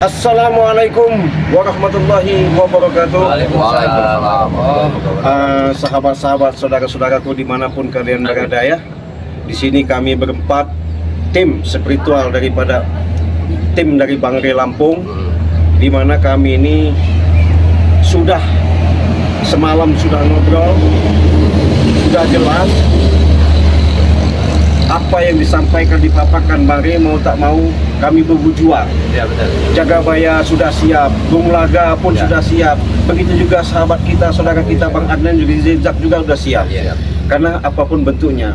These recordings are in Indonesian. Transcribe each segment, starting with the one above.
Assalamualaikum warahmatullahi wabarakatuh. Waalaikumsalam. Sahabat-sahabat, saudara-saudaraku dimanapun kalian berada ya. Di sini kami berempat tim spiritual daripada tim dari Bangre Lampung, di mana kami ini sudah semalam sudah ngobrol, sudah jelas apa yang disampaikan dipaparkan Bangre mau tak mau kami berjuang. Ya betul. Jagabaya sudah siap, Bung Laga pun Ya. sudah siap. Begitu juga sahabat kita, saudara kita Bang Adnan juga Zizak juga sudah siap. Ya. Karena apapun bentuknya,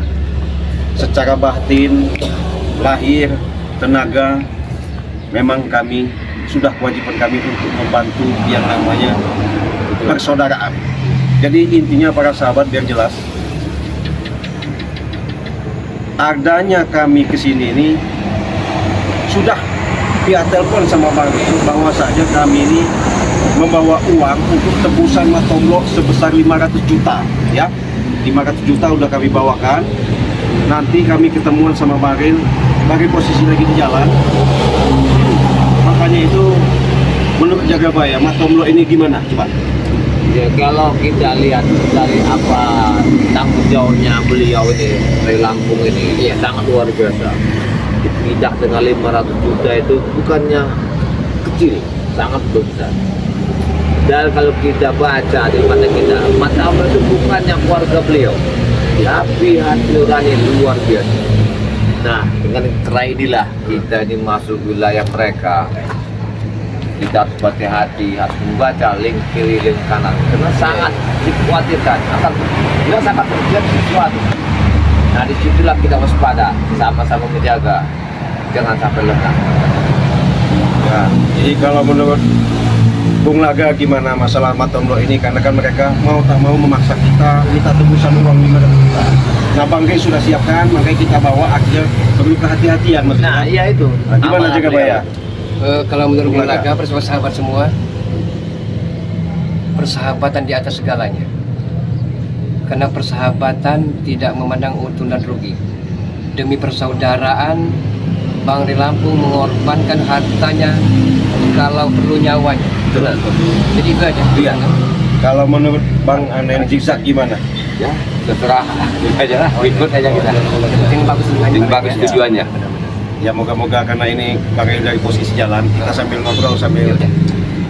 secara batin, lahir, tenaga, memang kami sudah kewajiban kami untuk membantu yang namanya persaudaraan. Jadi intinya para sahabat biar jelas, adanya kami kesini ini sudah pihak telepon sama Bangre bahwasanya kami ini membawa uang untuk tebusan Matomlo sebesar 500 juta ya. 500 juta udah kami bawakan. Nanti kami ketemuan sama Bangre posisi lagi di jalan. Makanya itu menurut Jagabaya Matomlo ini gimana coba? Ya kalau kita lihat dari apa tanggung jawabnya beliau ini dari Lampung ini, ya sangat luar biasa. Tidak dengan 500 juta itu bukannya kecil, sangat besar. Dan kalau kita baca di mata kita, Mata Allah itu bukannya keluarga beliau, tapi hati nurani luar biasa. Nah, dengan cara inilah kita ini masuk wilayah mereka. Kita harus hati-hati, harus membaca link kiri, link kanan, karena sangat dikhawatirkan akan bila sangat terjadi sesuatu. Nah, disitulah kita waspada, sama-sama menjaga, jangan sampai lengah. Ya, jadi kalau menurut Bung Laga gimana masalah Matomlo ini, karena kan mereka mau tak mau memaksa kita minta tebusan uang 500 juta. Nah, Bangre sudah siapkan, makanya kita bawa akhirnya perlu kehati-hatian. Nah, iya itu. Nah, gimana Jagabaya? Kalau menurut Bung Bung Laga, Laga, sahabat semua, persahabatan di atas segalanya. Karena persahabatan tidak memandang untung dan rugi. Demi persaudaraan, Bangre Lampung mengorbankan hartanya, kalau perlu nyawanya. Betul. Jadi itu aja. Iya. Kalau menurut Bang Anen Zigzag gimana? Ya, terserah aja lah, ikut aja kita. Yang bagus Yang bagus tujuannya. Ya moga-moga karena ini Bangre dari posisi jalan, kita sambil ngobrol sambil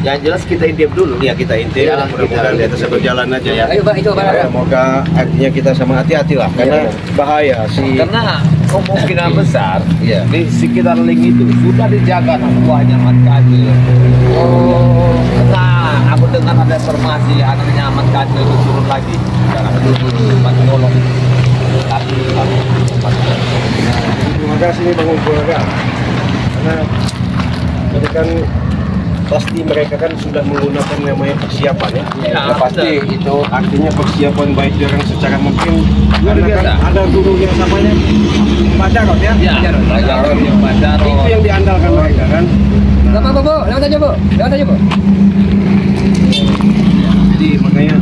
Yang jelas kita intip dulu. ya kita intip, Ya, mudah-mudahan kita- di atas berjalan aja ya. Ayo Pak, itu Pak. Ya, semoga artinya kita sama hati-hati lah, karena bahaya sih. Karena kemungkinan besar Iya. di sekitar link itu sudah dijaga tuanya Ahmad Kadir. Oh, nah aku dengar ada informasi anaknya Ahmad Kadir itu turun lagi. Jangan dulu nolong. Tapi Terima kasih nih Bang Laga, karena ini kan pasti mereka kan sudah menggunakan namanya persiapan ya. Ya, Pasti benar. itu artinya persiapan baik orang secara mungkin Luar karena kan biasa. ada guru yang namanya Pak Jarod ya. ya, Jarod yang Jarod. Itu yang diandalkan mereka kan. Gak apa-apa Bu, lewat aja Bu. Lewat aja Bu. Jadi makanya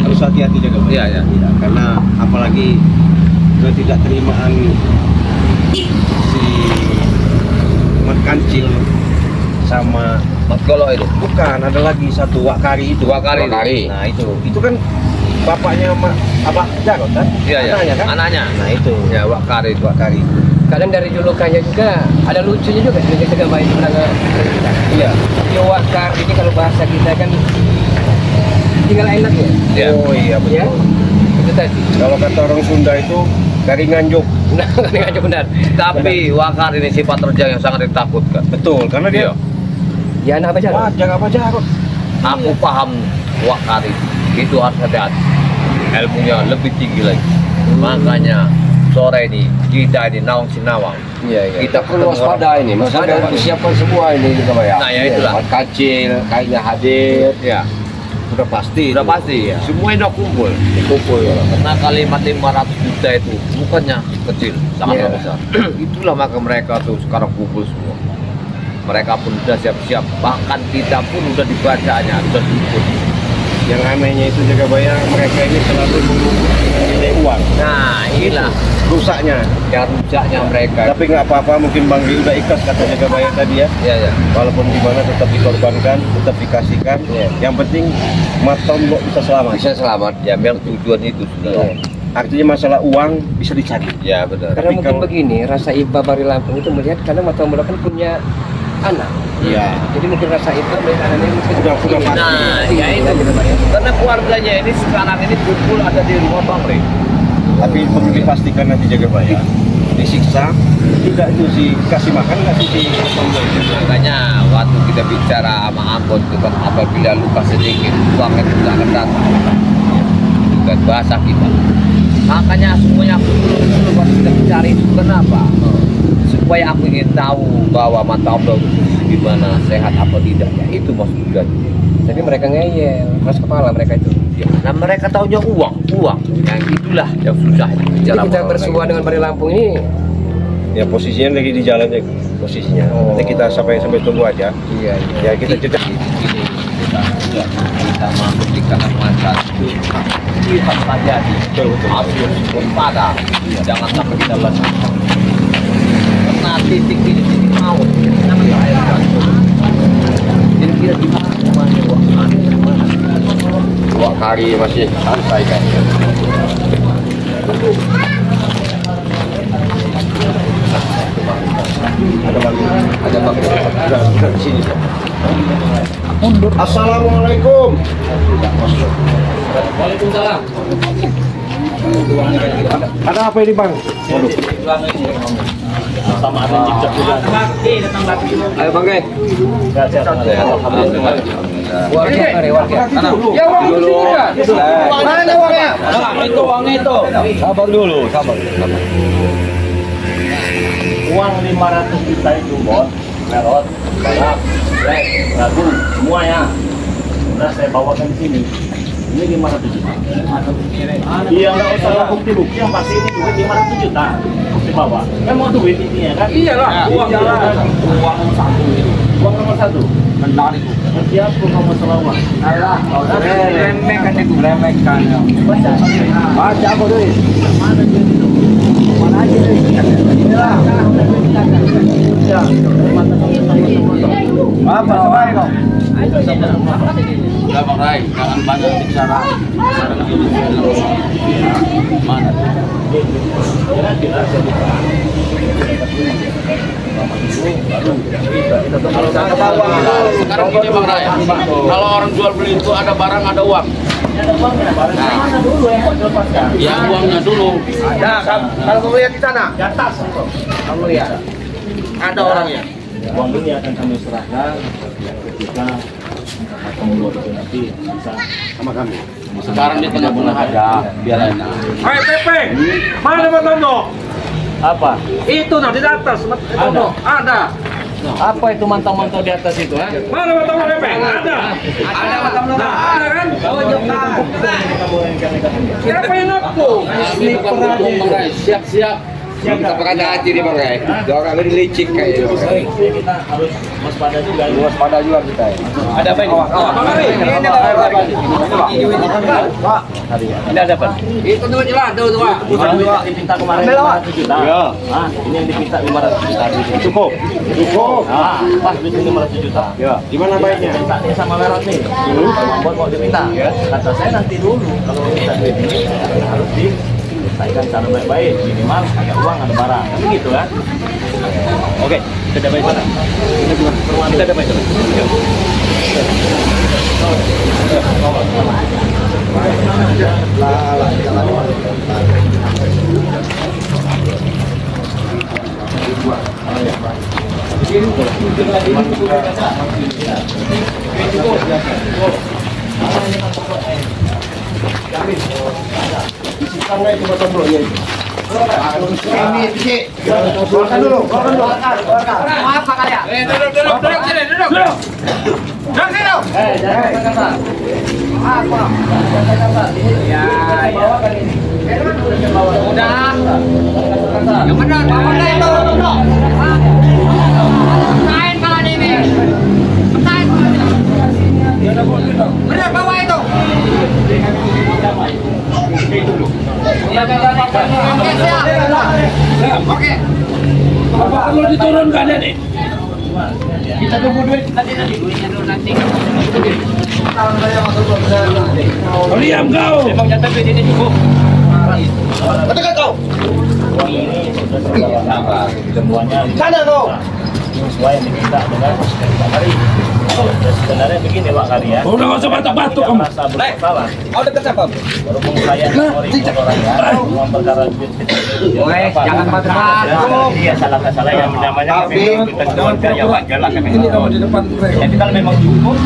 harus hati-hati jaga Bang. Iya, ya. Karena apalagi ketidakterimaan si Mat Kancil sama Mas Golo itu. bukan, ada lagi satu Wakari itu. Wakari. Nah itu kan bapaknya Abah Jarod kan? Iya, ya. Anaknya kan? Anaknya. Nah itu Ya, Wakari itu. Wakari. Kadang dari julukannya juga ada lucunya juga. Kita baik pernah kita. Iya. Yowakar ini kalau bahasa kita kan tinggal enak ya. Ya. Oh iya Ya, betul. itu tadi. Kalau kata orang Sunda itu dari Nganjuk. Nah, kan aja benar. Tapi Wakari ini sifat terjang yang sangat ditakutkan. Betul, karena dia Iya. Ya, anak apa aja? wajah Abah Jarod. Aku paham Wakari itu harus hati-hati, ilmunya lebih tinggi lagi. Makanya sore ini kita ini nawang sinawang. Iya. Kita Perlu waspada ini, maksudnya persiapan semua ini juga ya. Nah, ya itulah. Mat Kacil, kayaknya hadir. Ya, Udah pasti. sudah pasti. Semuanya udah kumpul. Dikumpul ya. Karena kalimat 500 juta itu bukannya kecil, sangat Iya. besar. Itulah maka mereka tuh sekarang kumpul semua. Mereka pun sudah siap-siap, bahkan kita pun sudah dibacanya, sudah diikut. Yang anehnya itu Jagabaya, mereka ini selalu mengumpulkan nilai uang. Nah, inilah Rusaknya. yang rujaknya mereka. Tapi nggak apa-apa, mungkin Bang Gi udah ikhlas kata Jagabaya tadi ya. Ya, ya. Walaupun gimana tetap dikorbankan, tetap dikasihkan. Iya. Yang penting Matombo bisa selamat. Bisa selamat, ya biar tujuan itu sudah. Artinya masalah uang bisa dicari. Ya benar. Karena Tapi mungkin kalau- begini, rasa iba Bari Lampung itu melihat karena Matombo kan punya anak. Iya. Jadi mungkin rasa iba melihat anaknya mungkin Sudah pasti. Nah, ya itu. Karena keluarganya ini sekarang ini kumpul ada di rumah Bang Rey. Tapi perlu dipastikan nanti Jagabaya disiksa, tidak itu sih kasih makan nggak sih si Matombo itu? Makanya waktu kita bicara sama Ambon itu kan apabila luka sedikit uang itu tidak akan datang. Bukan bahasa kita. Makanya semuanya aku dulu waktu kita bicara itu kenapa? Supaya aku ingin tahu bahwa Matombo itu gimana, sehat apa tidaknya. Itu maksudnya. Tapi mereka ngeyel, keras kepala mereka itu. Ya, nah mereka taunya uang. Yang itulah yang susah. Jadi kita bersua dengan Bari Lampung ini, Ya posisinya lagi di jalan ya, posisinya. Oh. Nanti kita sampai tunggu aja. iya. Ya kita jeda. Ini kita masuk di kanan mata itu lihat saja di hasil waspada. Jangan sampai kita lepas. Karena titik ini titik maut. Namanya air gantung. Jadi kita di mana Dua kali masih santai kayaknya. Ada bang di sini. Assalamualaikum. Waalaikumsalam. Ada apa ini bang? Waduh. Sama ada cicak juga. Ayo Bang Ge. Alhamdulillah. Warga, warga. Ya uang dulu. Mana uangnya? Itu uangnya itu. Sabar dulu, sabar. Uang 500 juta itu bos, merot, balap, rek, ragu, semuanya. Udah saya bawakan di sini. Ini 500 juta. Iya nggak usah bukti-bukti, yang pasti ini duit 500 juta. Bukti bawa. Kan mau duit intinya kan? Iyalah, uang jalan. Uang nomor satu itu. Uang nomor satu. Benar itu. Setiap nomor masalah uang. Alah, Remehkan itu, remehkan. baca apa duit? Mana duit itu? Mana aja duit? Apa sebaik kau? Udah Bang Rai, jangan banyak bicara. Mana? Sekarang gini Bang Rai, kalau orang jual beli itu ada barang ada uang. Ada uangnya, mana dulu yang mau dilepaskan? Ya uangnya dulu. Ada, kalau kamu lihat di sana, Di atas. kamu lihat. Ada orangnya. Uang ini akan kami serahkan ketika pemulung itu nanti bisa Sama kami. Sekarang di tengah-tengah aja, biar enak. Hai Pepe, mana Matombo? apa? Itu nah di atas, Matombo. Ada. Apa itu mantau-mantau di atas itu? Mana Matombo Pepe? Ada. Ada Matombo. Ada kan? Oh, jauh. Siapa yang ngaku? Ini bukan bohong Bang Rai, siap-siap. Kita pakai hati nih Bang Rai. Jangan kami licik kayaknya. Kita harus waspada juga. Waspada juga kita ya. Ada apa ini? Ini ada apa? Itu tuh jelas, tuh. Yang dipinta kemarin 500 juta. Ya. Nah, ini yang dipinta 500 juta. Cukup. Cukup. Nah, pas duit ini 500 juta. Ya. Gimana baiknya? Minta nih sama Merot nih. Buat mau diminta. Kata saya nanti dulu kalau minta duit ini harus diselesaikan secara baik-baik. Minimal ada uang, ada barang. Tapi gitu kan? Oke, kita damai sana. Kita damai sana. Apa kalian? Duduk sini, duduk. Duduk sini. Jangan kata-kata. Apa? Ya. Udah. Yang benar, mana itu? Main kalau ini. Main. Benar bawa itu. nih. Kita tunggu duit nanti. Diam kau. Memang nyata duit ini cukup. Katakan kau. Uang ini sudah sama semuanya. Sana kau. Sesuai yang diminta dengan Pak Kari. Sebenarnya begini Pak Kari ya. Udah nggak usah batuk-batuk kamu. Merasa bersalah. Kau dekat siapa? Berhubung saya orang uang perkara duit. Jangan batuk-batuk. Iya salah yang namanya ketentuan kerja wajar lah kami. Jadi kalau memang cukup,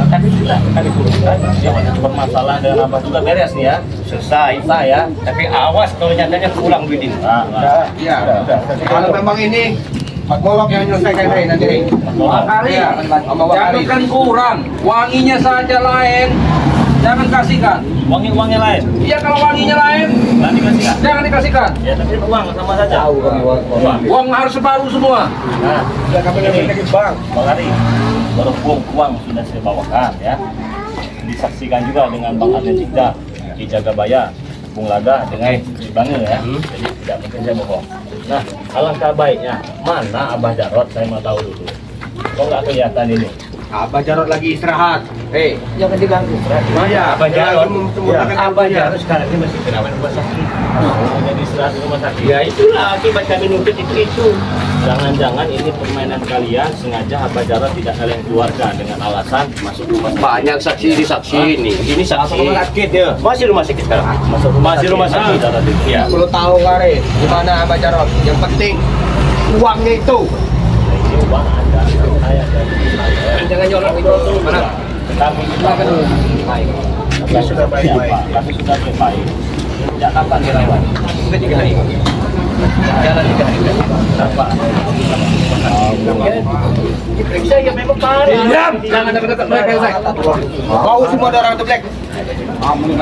tapi tidak kami turunkan. Yang ada bermasalah dengan apa juga beres nih ya. Selesai ya. Tapi awas kalau nyatanya pulang duit ini. Iya. Kalau memang ini Pak Molok yang menyelesaikan ini nanti. Kali, jangan kurang, wanginya saja lain, jangan kasihkan. Uangnya lain. Iya kalau wanginya lain, Nanti kasih. jangan dikasihkan. Ya tapi uang sama saja. Uang harus separuh semua. Nah, Sudah kami ke bank. Bang Ari, berhubung uang sudah saya bawakan ya, disaksikan juga dengan Bang Arden Cikda, Ki Jagabaya, Bung Laga dengan Si Bange ya, jadi tidak mungkin saya bohong. Nah, alangkah baiknya mana Abah Jarot saya mau tahu dulu. Kok nggak kelihatan ini? Abah Jarot lagi istirahat. Jangan diganggu. Ya, Abah Jarot, Abah Jarot sekarang ini masih dirawat di rumah sakit. Jadi istirahat di rumah sakit. Ya itulah akibat kami nuntut itu. Jangan-jangan ini permainan kalian sengaja Abah Jarot tidak kalian keluarkan dengan alasan masuk rumah sakit. Banyak saksi di saksi ini. Ini saksi rumah sakit ya. Masih rumah sakit sekarang. Masih rumah sakit. Ya. Perlu tahu Kare, gimana Abah Jarot. Yang penting uangnya itu. Ini uang ada, saya ada. Jangan nyolong itu. Mana? Kami sudah baik-baik. Kami sudah baik. Sejak kapan dirawat? Sudah 3 hari. Jalan 3 hari. Berapa? Diperiksa ya memang parah. Diam! Jangan dekat-dekat mereka, Zak. Bau semua darah itu black.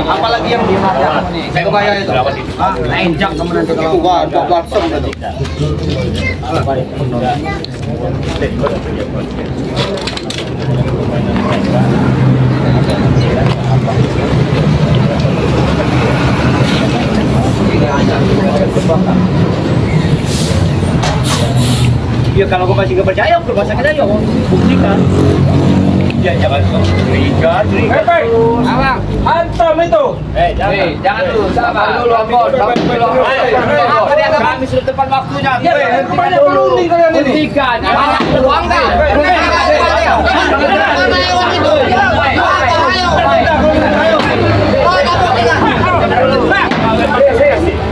Apalagi yang di saya kebayang itu. Lain jak kamu nanti Itu gua balsam tadi. Ya kalau kau masih nggak percaya, ke rumah sakit aja, buktikan. Ya jangan curiga. Awang, hantam itu. Jangan dulu, sabar dulu, Ambon. Kami sudah tepat waktunya. Banyak berunding kalian ini. Hentikan. Uang dah.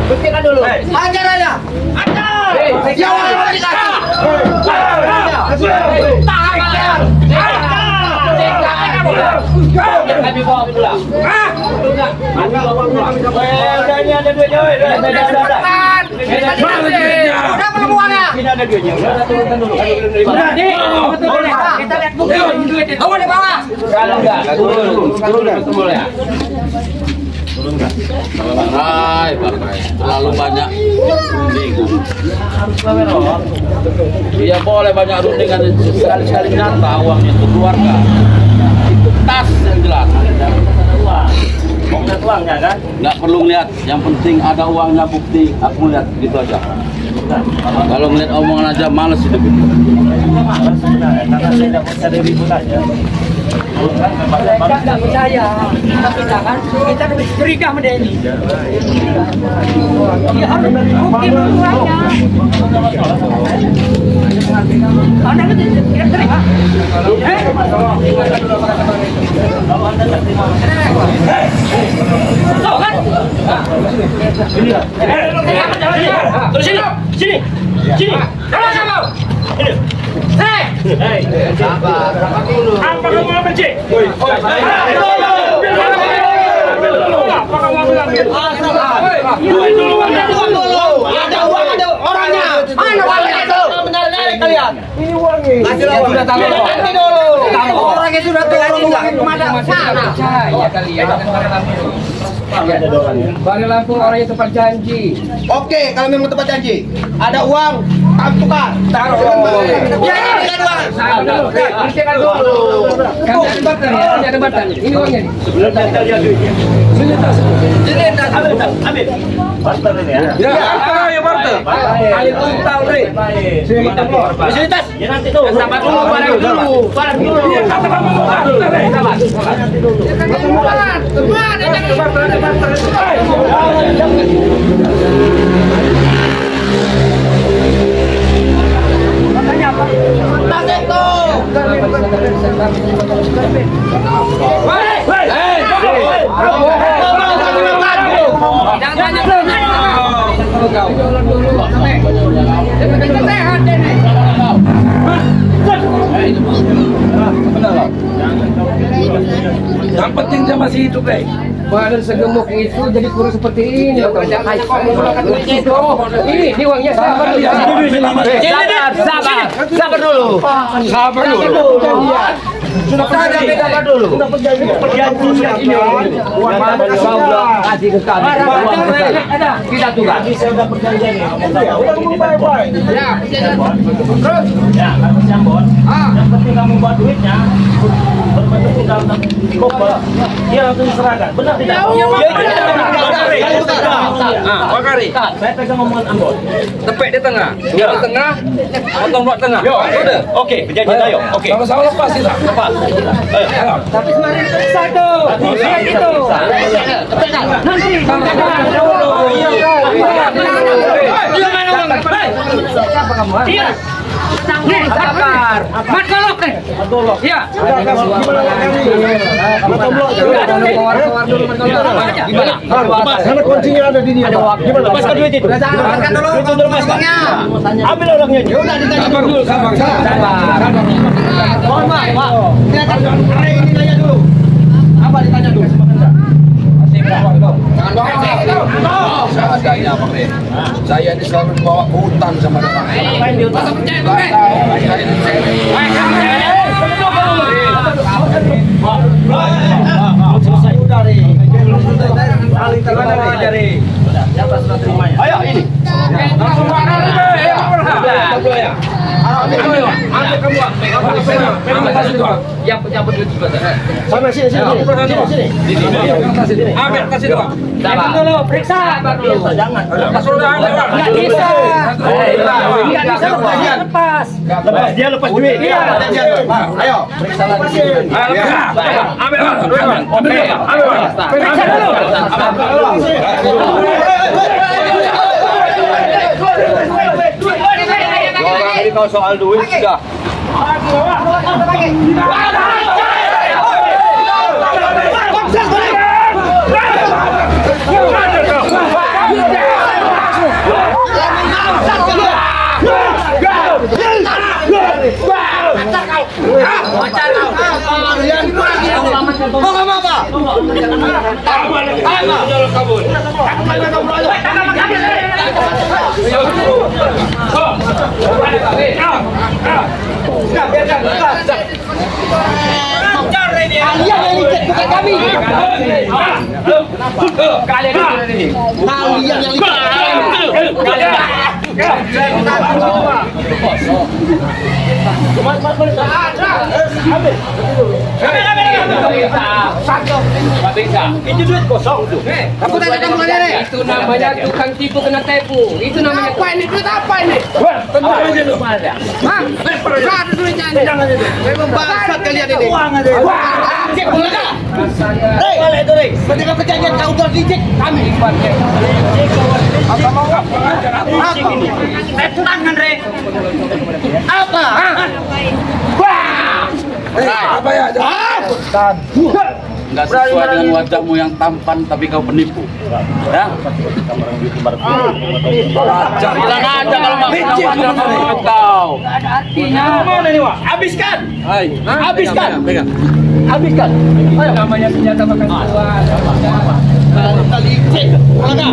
Buktikan dulu. Hajar aja. Kami bawa pulang. Ini ada duitnya. Mana duitnya? Udah belum uangnya? Ini ada duitnya. Turunkan dulu. Udah nih. Kita lihat bukti. Kamu di bawah. Kalau enggak, turun ya. Hai, terlalu banyak runding. Iya boleh banyak rundingan, sekali-sekali nyata uangnya itu keluarga. Itu tas yang jelas. Mau ngeliat uangnya kan? Nggak perlu ngeliat, yang penting ada uangnya bukti. Aku lihat gitu aja. Kalau ngeliat omongan aja males hidup itu. Malas sebenarnya, karena saya tidak mau cari ribut aja. Mereka nggak percaya, tapi jangan kita lebih curiga sama dia ini. Ya harus bukti dua-duanya. Anda kan tidak terima. Tahu kan? Terus sini, sini, sini. Kalau kamu, Apa kamu ambil cik? Apa kamu ambil? Ada uang, ada orangnya. Mana uangnya itu? Benar-benar kalian. Ini uangnya. Kasih sudah tahu. Nanti dulu. Orangnya sudah turun uangnya kemana? Sana. Ya kalian Bari Lampung orangnya tepat janji. Oke, kalau memang tepat janji, ada uang, kami tukar. Taruh. Ya, ini ada uang. Buktikan dulu. Kami ada debatan ya, kami ada debatan. Ini uangnya nih. Sebelum kita lihat duitnya. Ini Ambil. Barter ini ya. Ya, ayo Barta. Kali tuntal deh. Fasilitas. Ya nanti tuh. Sabar dulu, barang dulu. Barang dulu. Yang penting dia masih hidup, Rey. Badan segemuk itu jadi kurus seperti ini. Ini uangnya sabar dulu. Sabar dulu. Sudah sabar dulu. Sudah perjanjian ini. Uang kasih ke kami. Kita tugas. Saya sudah perjanjian ini. Udah ngomong baik-baik. Ya, terus. Ya, kamu Jambon. Yang penting kamu buat duitnya berbentuk undang-undang koper. Dia langsung diserahkan. Benar tidak? Wakari. Saya pegang omongan Ambon. Tepek di tengah. Dua di tengah. Potong blok tengah. Udah. Oke, perjanjian ayo. Oke. Sama-sama lepas kita. Lepas. Tapi kemarin terpisah tuh. Lihat itu. Nanti. Siapa kamu? Iya. Nih, sabar. Mat golok nih. Iya. Karena kuncinya ada di dia. Lepaskan duit itu. Lepaskan dulu uangnya. Ambil orangnya. Udah ditanya dulu. Sabar. Mohon maaf, Pak. Ini tanya dulu. Apa ditanya dulu? Saya ini selalu bawa ke hutan sama depan. Selesai udah nih. Siapa sudah terimanya? Ayo ini. Langsung makan ya. Ambil kasih tuh. Cabut duit juga. Sana sini. Ambil kasih tuh. Sabar dulu, periksa. Jangan. Sudah ambil. Nggak bisa. Nggak bisa lepas. Lepas dia lepas duit. Iya. Ayo. Ambil. Periksa dulu. Ini kalau soal duit sudah. Kalian yang licik, bukan kami. Kalian yang Itu duit kosong tuh. Aku tanya kamu aja deh. itu namanya tukang tipu kena tipu. Itu namanya Apa ini? Duit apa ini? Tenang aja lu. Hah? Nggak ada duitnya ini. Memang bangsat kalian ini. Uang aja. Cek boleh nggak? Boleh itu, Rey. Ketika perjanjian kau telah dicek kami. Apa mau apa? Tangan, Rey. Apa? Apa ya? Enggak sesuai dengan wajahmu yang tampan tapi kau penipu. Ya? Bilang aja kalau nggak punya kau. Mana nih, Wak? Habiskan. Habiskan. Habiskan. itu namanya senjata makan tuan. Kali cek. Mana?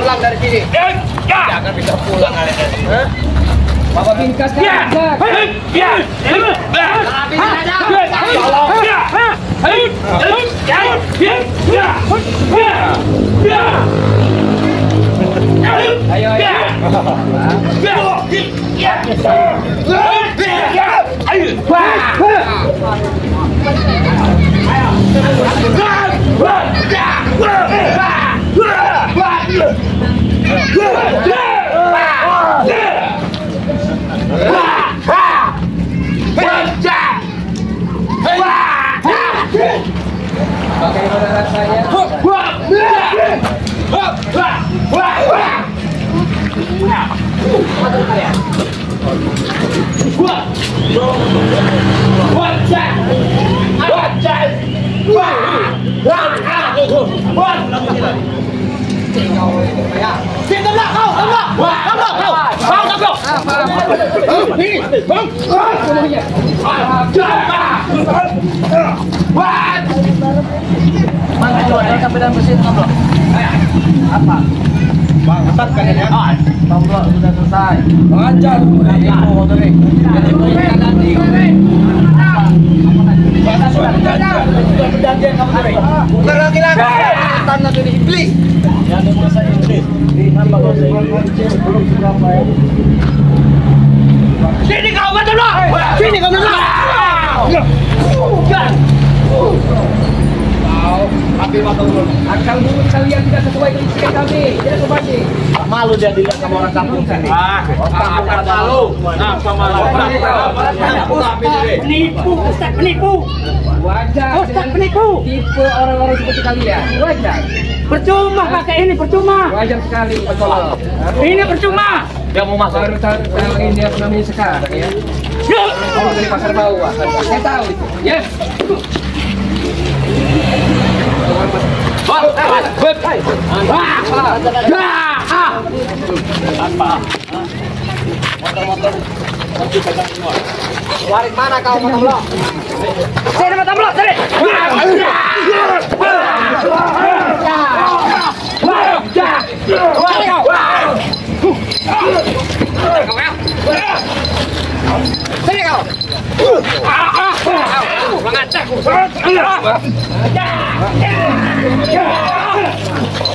Pulang dari sini. Jangan bisa pulang kalian. Bapak bingkas kan? Ayo, bagaimana rasanya? Bang, kan ya? Tomblok sudah selesai. Ajar. Bukan laki-laki. Tanah dari iblis. Yang ada bahasa Inggris. Nambah bahasa Inggris. Belum Surabaya. Sini kau betul lah. Sini kau betul lah. Akal mulut kalian tidak sesuai dengan sikap kami. Tidak seperti. Malu dia dilihat sama orang kampung sini. Bukan malu. Apa malu? Penipu, Ustaz penipu. Wajar. Ustaz penipu. Tipe orang-orang seperti kalian. Wajar. Percuma pakai ini, percuma. Wajar sekali. Betul. Ini percuma. Dia mau masuk. Baru tahu ini apa namanya sekarang ya. Kalau dari pasar bawah. Saya tahu itu. Yes. Warik mana kau Tomblok? Sini sama Tomblok, sini. Sini kau.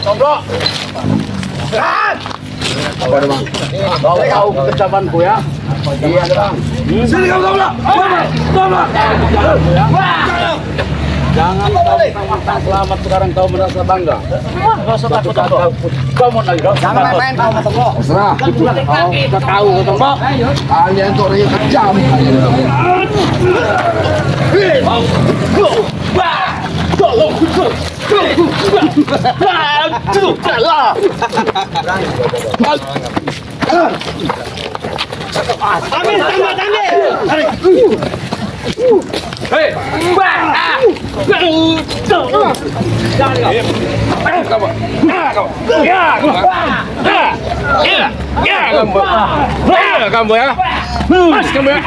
Tomblok. Apa bang? Bawa kau ke kecabanku ya. Iya bang. Sini kamu Tomblok. Tomblok. Jangan kau mentang selamat sekarang kau merasa bangga. Kau usah takut Tomblok. Kau mau lagi. Jangan main-main kau sama Tomblok. Serah. Kau tahu Tomblok. Kalian tuh orang yang kejam. Ambil, ambil. Hei, kamu ya. Mas kamu ya.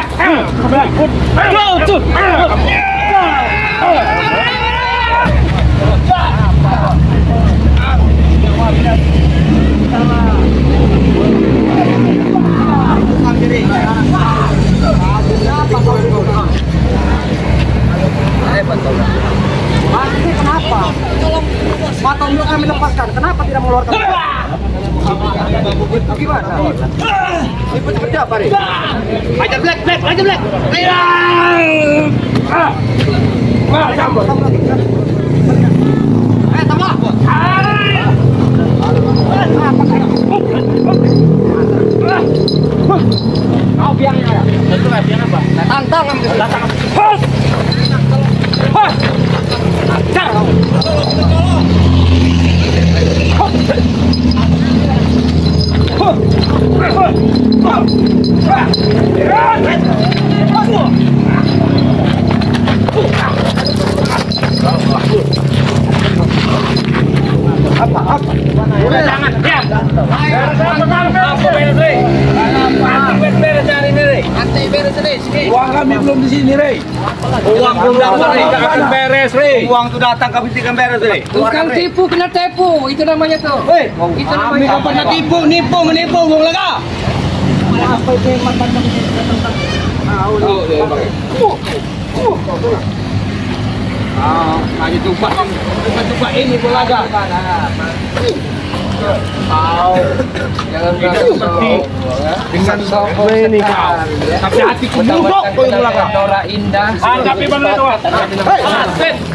Kenapa? Pak Tomblok kami lepaskan. Kenapa tidak mengeluarkan? Gimana? Ibu kerja apa nih? Ajar black. Ayo! Tomblok. Kau biangnya ya? Betul ya, biang apa? Tantang kami ke belakang. Uang kami belum di sini, Rey. Uang belum datang nih, nggak akan beres nih. Uang tuh datang kami tidak beres nih. Tukang tipu kena tipu, itu namanya tuh. Itu namanya Pernah tipu, menipu, uang lega. Aja tumpah ini belaga. jangan seperti Dengan sombong ini kau. Tapi hatiku buruk kau yang belaga. Dora Indah. Tapi mana itu?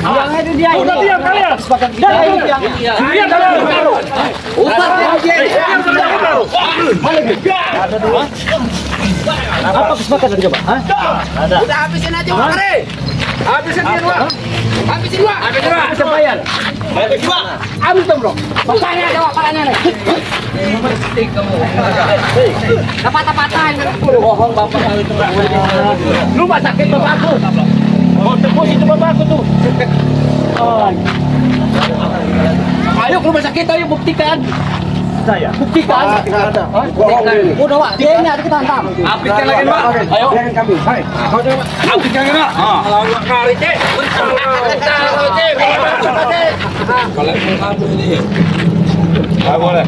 Yang ada dia. Udah diam kalian. Diam kalian. Apa kesepakatan coba? Udah habisin aja uang kare. Habisin dia dua. Habisin uang. Habisin bayar. Habis dong, bro. Makanya jawab palanya nih. Patah-patahin kan. Bohong bapak kali itu. Rumah sakit bapakku. Oh, tebus itu bapakku tuh. Ayo ke rumah sakit, ayo buktikan. Saya. Buktikan. Udah, Pak. Dia ini ada kita hantam. Habiskan lagi, Pak. Ayo. Habiskan lagi, Pak. Kalau kali cek. Boleh.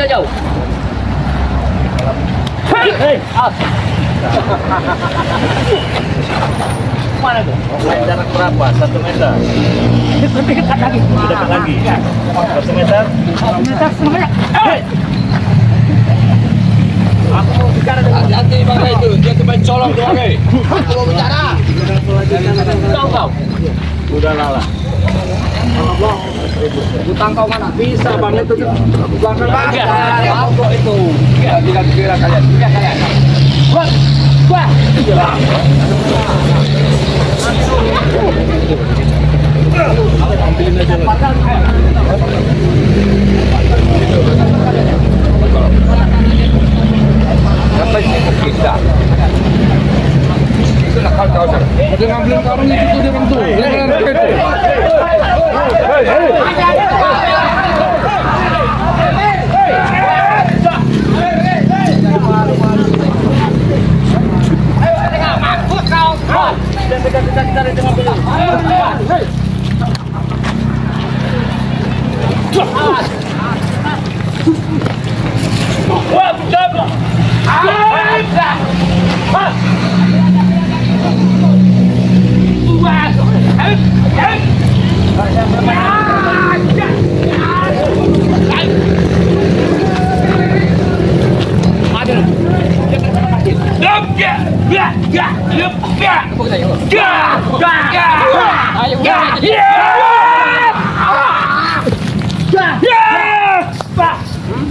Jauh. Mana tuh? Jarak berapa? 1 meter. Dekat lagi. Dekat lagi. 1 meter. 1 meter semuanya. Aku mau bicara dengan Hati-hati Bang itu, dia kebaik colong tuh Bang. Aku mau bicara. tahu kau. Udah lala. Utang kau mana? Bisa Bang itu belakang Bang. Kok itu? Tidak kira kalian. Ya kalian. Wah. Wah. Sampai sini kita. Itu nak kau tahu. Dia ngambil karung itu dia Bang tuh. Dia ngambil itu.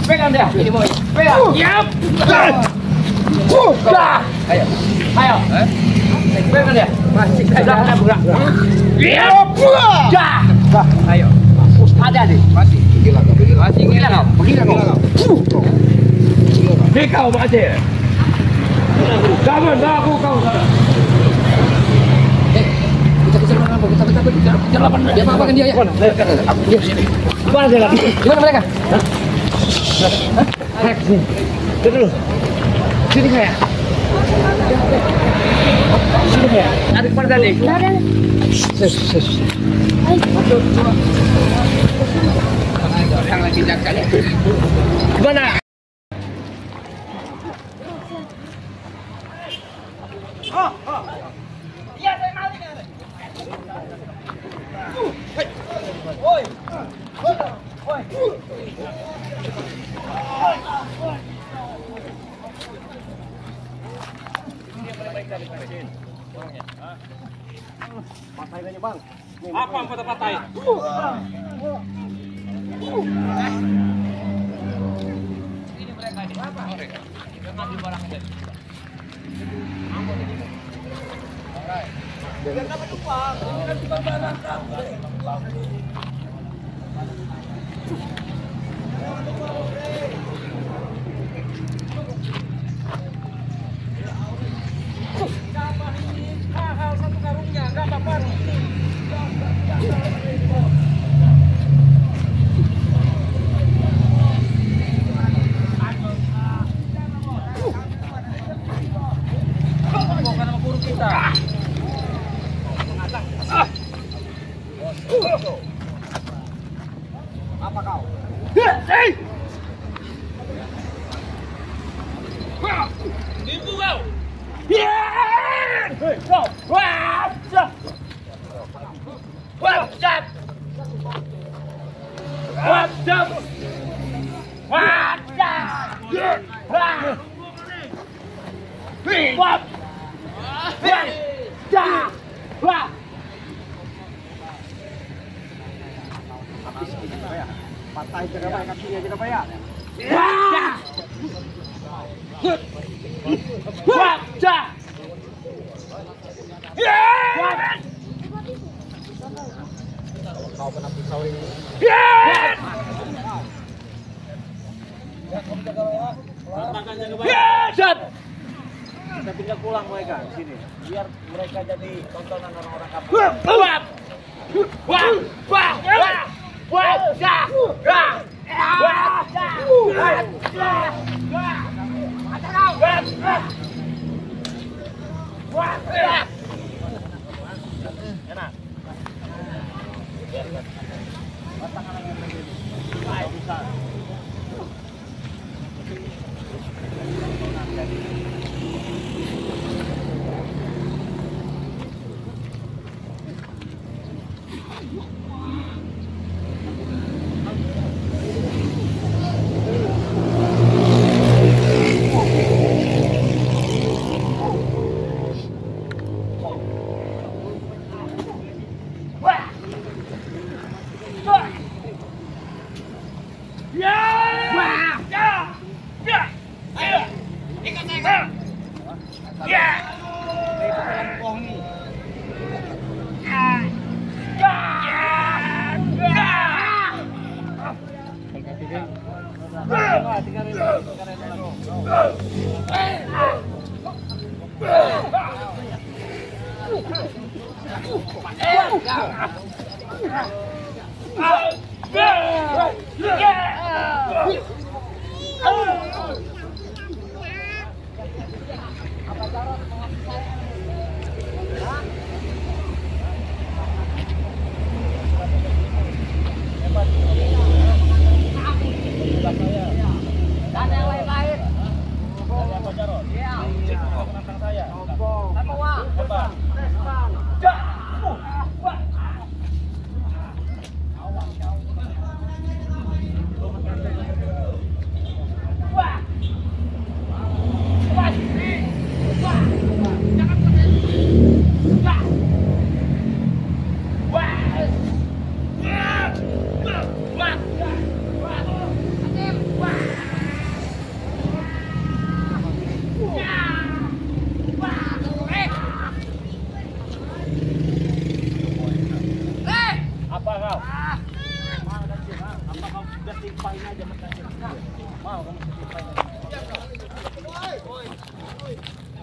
Pegang dia. Ini mau. Pegang. Yap. Ayo. Ayo. Pegang dia. Masih saja burak. Yap. Ayo. Ada deh. Masih gila kau. Masih gila kau. Gila kau. Kau masih. Jangan aku kau. Kita kejar mana? Kita lapan. Dia apa-apakan dia ya? Dia sini. Mana dia lagi? Gimana mereka? Sini dulu. Sini kayak. Sini kayak. Ada kemana tadi? Yang lagi jaga. Gimana? Iya, saya maling ya. Woi. Woi. Patai aja bang. Apa yang patah-patah? Ini mereka ini. Apa? Mereka. Kita ngambil barang aja. Biar dapat uang. Ini kan cuma barang. Hal satu karungnya, enggak apa-apa. Bukan sama guru kita. Apa kau? Tipu kau. Patai jaga baik kakinya jaga baik. Kau kena pisau ini. Kita tinggal pulang mereka di sini, biar mereka jadi tontonan orang-orang kampung. Enak.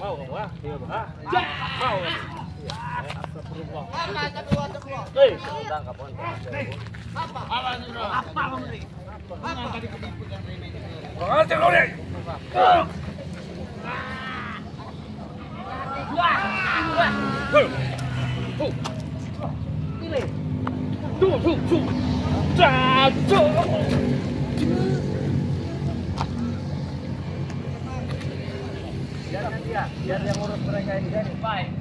Mau kamu ah? Iya, Bang. Mau. Astagfirullah. Hei, tangkap on. Apa? Apa sudah? Apa kamu ini? Apa tadi ketipu dan ini? Angkat kau ni. Pilih. Tu. Jatuh. biar yang urus mereka ini kan. Baik.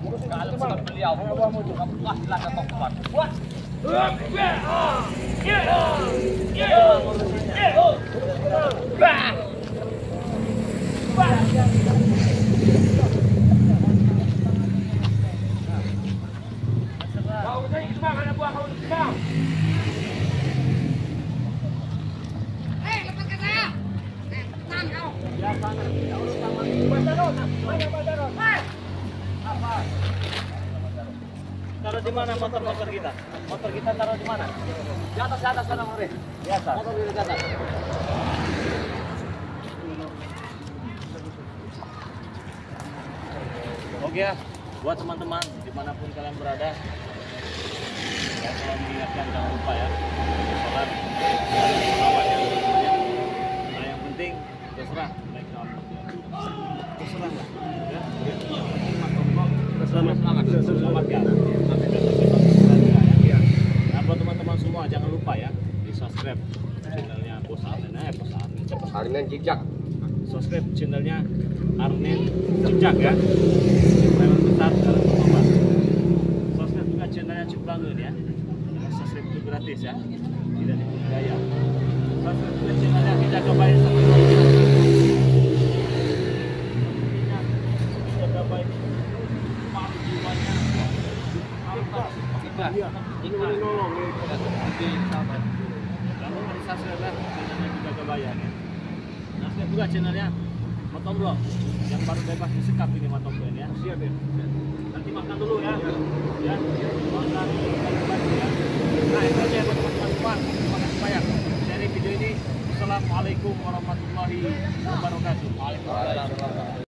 Urus kalau sama beliau. Wah, silakan Pak Kuman. Wah. Taruh di mana motor kita? Motor kita taruh di mana? Di atas sana, Mori. Biasa. Motor di atas. Oke ya, buat teman-teman dimanapun kalian berada, ya kalau mengingatkan jangan lupa ya, sholat, salawat ya. Nah yang penting terserah, baik terserah lah, ya. Selamat ya. Nah buat teman-teman semua jangan lupa ya di subscribe channelnya Bos Arnen, Arnen Cicak. subscribe channelnya Arnen Cicak ya. Channel besar dalam pengembang. Subscribe juga channelnya Ciplangun ya. Subscribe itu gratis ya, tidak dipungut biaya. Subscribe juga channelnya Kita Gabai sama Kita Gabai. Ini boleh nolong nih. Kamu harus subscribe ya channelnya Kita Gabai ya. Subscribe juga channelnya Motomblo yang baru bebas disekap ini Motomblo ini ya. Siap ya. Nanti makan dulu ya. Ya. Makan ya. Nah itu aja buat teman-teman semua. Terima kasih banyak dari video ini. Assalamualaikum warahmatullahi wabarakatuh. Waalaikumsalam.